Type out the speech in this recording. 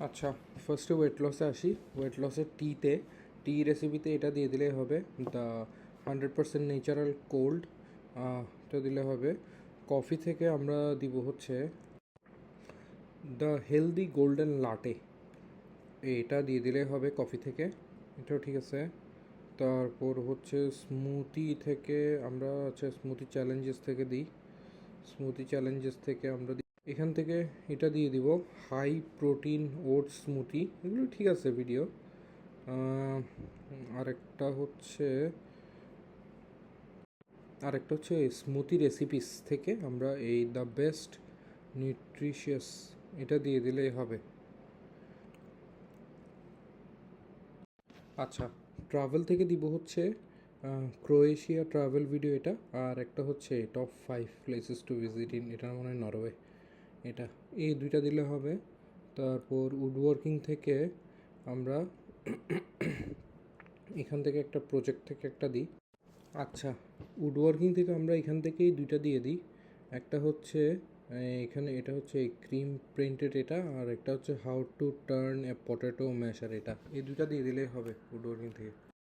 আচ্ছা, ফার্স্টে ওয়েট লসে আসি। ওয়েট লসের টি রেসিপিতে এটা দিয়ে দিলেই হবে, দ্য 100% ন্যাচারাল কোল্ড, এটা দিলে হবে। কফি থেকে আমরা দিব হচ্ছে দ্য হেলদি গোল্ডেন লাটে, এটা দিয়ে দিলেই হবে কফি থেকে, এটাও ঠিক আছে। তারপর হচ্ছে স্মুথি থেকে আমরা হচ্ছে স্মুথি চ্যালেঞ্জেস থেকে আমরা এখান থেকে এটা দিয়ে দিব হাই প্রোটিন ওটস স্মুথি, এগুলো ঠিক আছে ভিডিও। আরেকটা হচ্ছে স্মুথি রেসিপিস থেকে আমরা এই দ্য বেস্ট নিউট্রিশিয়াস, এটা দিয়ে দিলেই হবে। আচ্ছা, ট্রাভেল থেকে দিব হচ্ছে ক্রোয়েশিয়া ট্রাভেল ভিডিও এটা, আর একটা হচ্ছে top 5 places to visit in, এটা মনে হয় নরওয়ে, এটা এই দুইটা দিলে হবে। তারপর উডওয়ার্কিং থেকে আমরা এখান থেকে একটা প্রজেক্ট থেকে একটা দিই। আচ্ছা, উডওয়ার্কিং থেকে আমরা এখান থেকেই দুইটা দিয়ে দিই। একটা হচ্ছে এখানে এটা হচ্ছে ক্রিম প্রিন্টেড এটা, আর একটা হচ্ছে how to turn a potato masher, এটা এই দুইটা দিয়ে দিলেই হবে উডওয়ার্কিং থেকে।